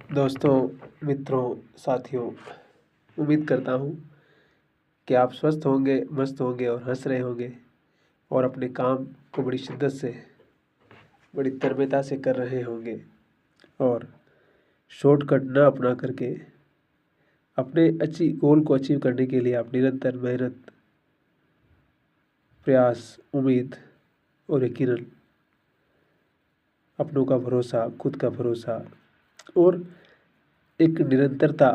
दोस्तों, मित्रों, साथियों, उम्मीद करता हूँ कि आप स्वस्थ होंगे, मस्त होंगे और हंस रहे होंगे और अपने काम को बड़ी शिद्दत से, बड़ी तन्मयता से कर रहे होंगे और शॉर्टकट न अपना करके अपने गोल को अचीव करने के लिए आप निरंतर मेहनत, प्रयास, उम्मीद और यकीनन अपनों का भरोसा, खुद का भरोसा और एक निरंतरता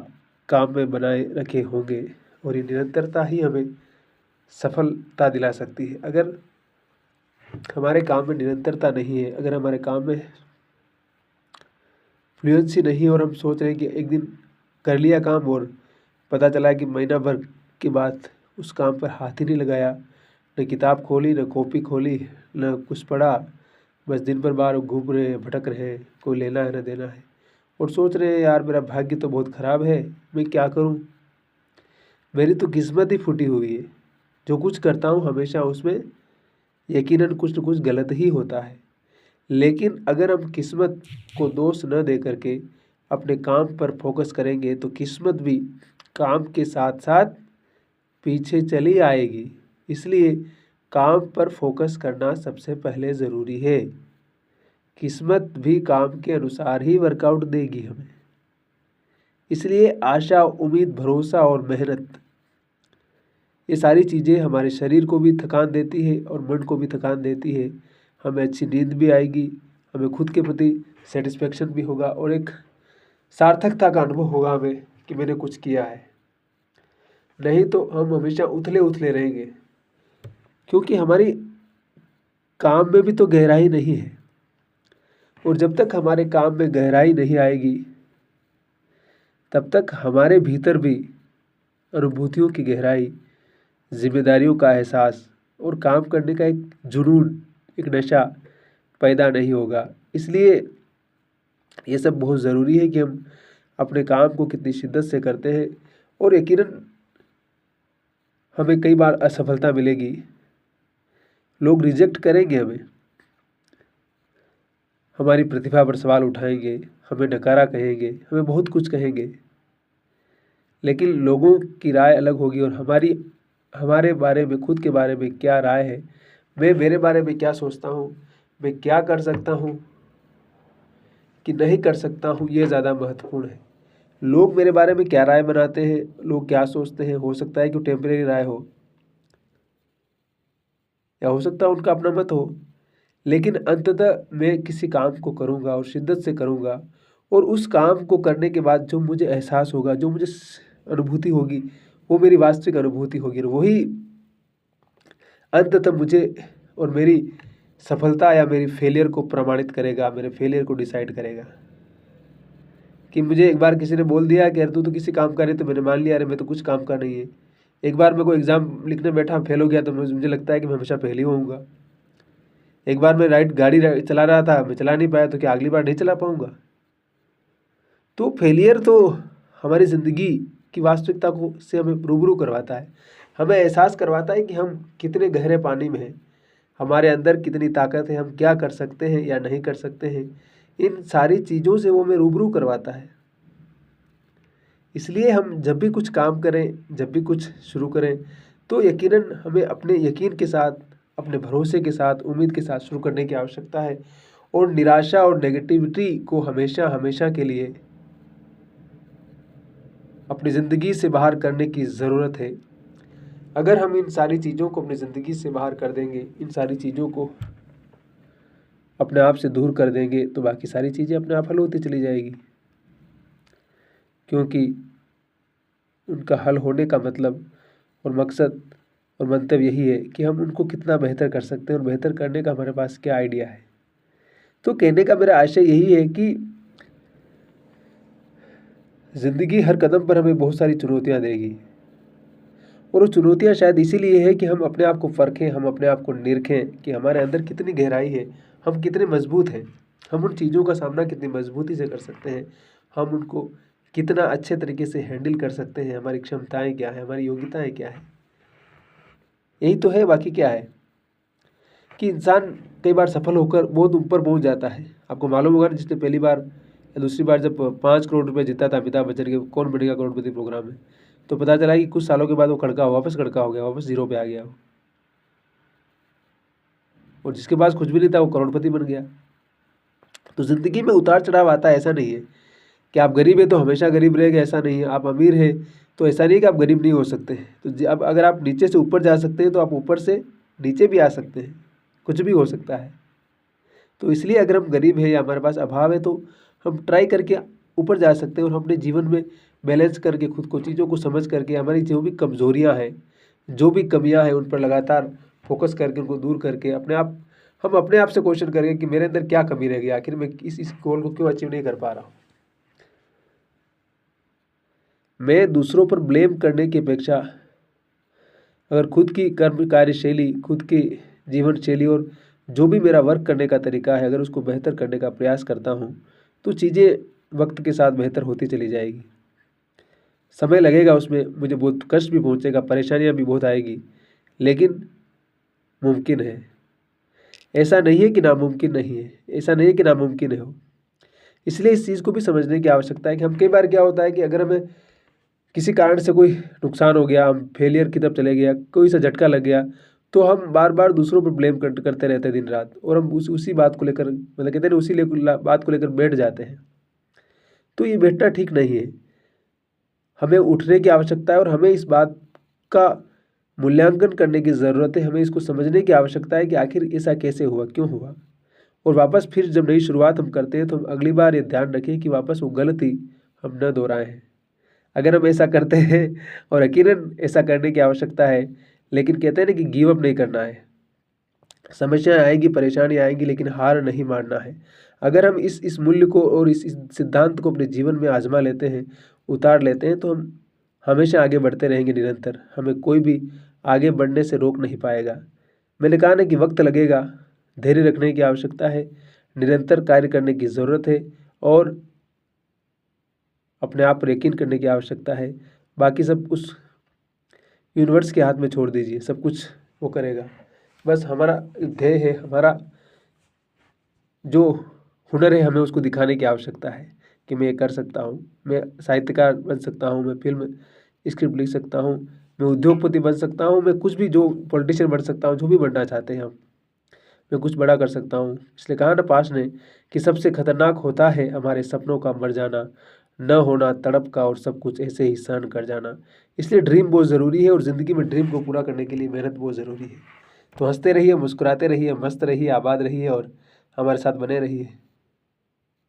काम में बनाए रखे होंगे और ये निरंतरता ही हमें सफलता दिला सकती है। अगर हमारे काम में निरंतरता नहीं है, अगर हमारे काम में फ्लुएंसी नहीं है और हम सोच रहे हैं कि एक दिन कर लिया काम और पता चला कि महीना भर के बाद उस काम पर हाथ ही नहीं लगाया, न किताब खोली, न कॉपी खोली, न कुछ पढ़ा, बस दिन भर बाहर घूम रहे हैं, भटक रहे हैं, कोई लेना है न देना है और सोच रहे हैं यार मेरा भाग्य तो बहुत ख़राब है, मैं क्या करूं, मेरी तो किस्मत ही फूटी हुई है। जो कुछ करता हूं हमेशा उसमें यकीनन कुछ न कुछ गलत ही होता है। लेकिन अगर हम किस्मत को दोष न दे करके अपने काम पर फोकस करेंगे तो किस्मत भी काम के साथ साथ पीछे चली आएगी। इसलिए काम पर फोकस करना सबसे पहले ज़रूरी है। किस्मत भी काम के अनुसार ही वर्कआउट देगी हमें। इसलिए आशा, उम्मीद, भरोसा और मेहनत, ये सारी चीज़ें हमारे शरीर को भी थकान देती है और मन को भी थकान देती है। हमें अच्छी नींद भी आएगी, हमें खुद के प्रति सेटिस्फेक्शन भी होगा और एक सार्थकता का अनुभव होगा हमें कि मैंने कुछ किया है। नहीं तो हम हमेशा उथले उथले रहेंगे, क्योंकि हमारी काम में भी तो गहराई नहीं है और जब तक हमारे काम में गहराई नहीं आएगी तब तक हमारे भीतर भी अनुभूतियों की गहराई, जिम्मेदारियों का एहसास और काम करने का एक जुनून, एक नशा पैदा नहीं होगा। इसलिए ये सब बहुत ज़रूरी है कि हम अपने काम को कितनी शिद्दत से करते हैं और यकीनन हमें कई बार असफलता मिलेगी, लोग रिजेक्ट करेंगे हमें, हमारी प्रतिभा पर सवाल उठाएंगे, हमें नकारा कहेंगे, हमें बहुत कुछ कहेंगे, लेकिन लोगों की राय अलग होगी और हमारे बारे में, खुद के बारे में क्या राय है, मैं मेरे बारे में क्या सोचता हूँ, मैं क्या कर सकता हूँ कि नहीं कर सकता हूँ, ये ज़्यादा महत्वपूर्ण है। लोग मेरे बारे में क्या राय बनाते हैं, लोग क्या सोचते हैं, हो सकता है कि टेम्परेरी राय हो या हो सकता है उनका अपना मत हो, लेकिन अंततः मैं किसी काम को करूँगा और शिद्दत से करूँगा और उस काम को करने के बाद जो मुझे एहसास होगा, जो मुझे अनुभूति होगी, वो मेरी वास्तविक अनुभूति होगी और वही अंततः मुझे और मेरी सफलता या मेरी फेलियर को प्रमाणित करेगा, मेरे फेलियर को डिसाइड करेगा। कि मुझे एक बार किसी ने बोल दिया कि यार तू तो किसी काम का नहीं, तो मैंने मान लिया अरे मैं तो कुछ काम का नहीं है। एक बार मैं कोई एग्ज़ाम लिखने बैठा, फेल हो गया, तो मुझे लगता है कि मैं हमेशा फेल ही होऊंगा। एक बार मैं गाड़ी चला रहा था, मैं चला नहीं पाया, तो क्या अगली बार नहीं चला पाऊंगा? तो फेलियर तो हमारी ज़िंदगी की वास्तविकता को से हमें रूबरू करवाता है, हमें एहसास करवाता है कि हम कितने गहरे पानी में हैं, हमारे अंदर कितनी ताकत है, हम क्या कर सकते हैं या नहीं कर सकते हैं। इन सारी चीज़ों से वो हमें रूबरू करवाता है। इसलिए हम जब भी कुछ काम करें, जब भी कुछ शुरू करें, तो यकीनन हमें अपने यकीन के साथ, अपने भरोसे के साथ, उम्मीद के साथ शुरू करने की आवश्यकता है और निराशा और नेगेटिविटी को हमेशा हमेशा के लिए अपनी ज़िंदगी से बाहर करने की ज़रूरत है। अगर हम इन सारी चीज़ों को अपनी ज़िंदगी से बाहर कर देंगे, इन सारी चीज़ों को अपने आप से दूर कर देंगे, तो बाकी सारी चीज़ें अपने आप हल होती चली जाएगी, क्योंकि उनका हल होने का मतलब और मकसद और मंतव्य यही है कि हम उनको कितना बेहतर कर सकते हैं और बेहतर करने का हमारे पास क्या आइडिया है। तो कहने का मेरा आशय यही है कि ज़िंदगी हर कदम पर हमें बहुत सारी चुनौतियाँ देगी और वो चुनौतियाँ शायद इसीलिए है कि हम अपने आप को परखें, हम अपने आप को निरखें कि हमारे अंदर कितनी गहराई है, हम कितने मजबूत हैं, हम उन चीज़ों का सामना कितनी मजबूती से कर सकते हैं, हम उनको कितना अच्छे तरीके से हैंडल कर सकते हैं, हमारी क्षमताएँ क्या हैं, हमारी योग्यताएँ क्या हैं। यही तो है, बाकी क्या है कि इंसान कई बार सफल होकर बहुत ऊपर पहुंच जाता है। आपको मालूम होगा ना, जिसने पहली बार दूसरी बार जब 5 करोड़ रुपये जीता था अमिताभ बच्चन के कौन बनेगा करोड़पति प्रोग्राम में, तो पता चला कि कुछ सालों के बाद वो वापस कड़का हो गया, वापस जीरो पे आ गया वो। और जिसके पास कुछ भी नहीं था वो करोड़पति बन गया। तो ज़िंदगी में उतार चढ़ाव आता है, ऐसा नहीं है कि आप गरीब है तो हमेशा गरीब रहेंगे, ऐसा नहीं है। आप अमीर है तो ऐसा नहीं है कि आप गरीब नहीं हो सकते। तो अब अगर आप नीचे से ऊपर जा सकते हैं तो आप ऊपर से नीचे भी आ सकते हैं, कुछ भी हो सकता है। तो इसलिए अगर हम गरीब हैं या हमारे पास अभाव है तो हम ट्राई करके ऊपर जा सकते हैं और हम अपने जीवन में बैलेंस करके खुद को, चीज़ों को समझ करके, हमारी जो भी कमज़ोरियाँ हैं, जो भी कमियाँ हैं, उन पर लगातार फोकस करके उनको दूर करके हम अपने आप से क्वेश्चन करेंगे कि मेरे अंदर क्या कमी रह गई, आखिर मैं इस गोल को क्यों अचीव नहीं कर पा रहा हूँ। मैं दूसरों पर ब्लेम करने की अपेक्षा अगर खुद की कर्म कार्यशैली, खुद की जीवन शैली और जो भी मेरा वर्क करने का तरीका है, अगर उसको बेहतर करने का प्रयास करता हूँ तो चीज़ें वक्त के साथ बेहतर होती चली जाएगी। समय लगेगा, उसमें मुझे बहुत कष्ट भी पहुँचेगा, परेशानियाँ भी बहुत आएगी, लेकिन मुमकिन है। ऐसा नहीं है कि नामुमकिन नहीं है, ऐसा नहीं है कि नामुमकिन हो। इसलिए इस चीज़ को भी समझने की आवश्यकता है कि हम कई बार क्या होता है कि अगर हमें किसी कारण से कोई नुकसान हो गया, हम फेलियर की तरफ चले गया, कोई सा झटका लग गया, तो हम बार बार दूसरों पर ब्लेम करते रहते हैं दिन रात, और हम उसी बात को लेकर, मतलब कहते हैं उसी बात को लेकर बैठ जाते हैं। तो ये बैठना ठीक नहीं है। हमें उठने की आवश्यकता है और हमें इस बात का मूल्यांकन करने की ज़रूरत है। हमें इसको समझने की आवश्यकता है कि आखिर ऐसा कैसे हुआ, क्यों हुआ, और वापस फिर जब नई शुरुआत हम करते हैं तो हम अगली बार ये ध्यान रखें कि वापस वो गलती हम न दोहराएं। अगर हम ऐसा करते हैं, और यकीनन ऐसा करने की आवश्यकता है, लेकिन कहते हैं ना कि गिव अप नहीं करना है। समस्याएं आएंगी, परेशानी आएंगी, लेकिन हार नहीं मानना है। अगर हम इस मूल्य को और इस सिद्धांत को अपने जीवन में आजमा लेते हैं, उतार लेते हैं, तो हम हमेशा आगे बढ़ते रहेंगे निरंतर। हमें कोई भी आगे बढ़ने से रोक नहीं पाएगा। मैंने कहा ना कि वक्त लगेगा, धैर्य रखने की आवश्यकता है, निरंतर कार्य करने की ज़रूरत है, और अपने आप पर यकीन करने की आवश्यकता है। बाकी सब कुछ यूनिवर्स के हाथ में छोड़ दीजिए, सब कुछ वो करेगा। बस हमारा ध्येय है, हमारा जो हुनर है, हमें उसको दिखाने की आवश्यकता है कि मैं ये कर सकता हूँ। मैं साहित्यकार बन सकता हूँ, मैं फिल्म स्क्रिप्ट लिख सकता हूँ, मैं उद्योगपति बन सकता हूँ, मैं कुछ भी, जो पॉलिटिशियन बन सकता हूँ, जो भी बनना चाहते हैं हम, मैं कुछ बड़ा कर सकता हूँ। इसलिए कहा ना पास ने कि सबसे खतरनाक होता है हमारे सपनों का मर जाना, न होना तड़प का, और सब कुछ ऐसे ही सहन कर जाना। इसलिए ड्रीम बहुत ज़रूरी है, और ज़िंदगी में ड्रीम को पूरा करने के लिए मेहनत बहुत ज़रूरी है। तो हंसते रहिए, मुस्कुराते रहिए, मस्त रहिए, आबाद रहिए, और हमारे साथ बने रहिए।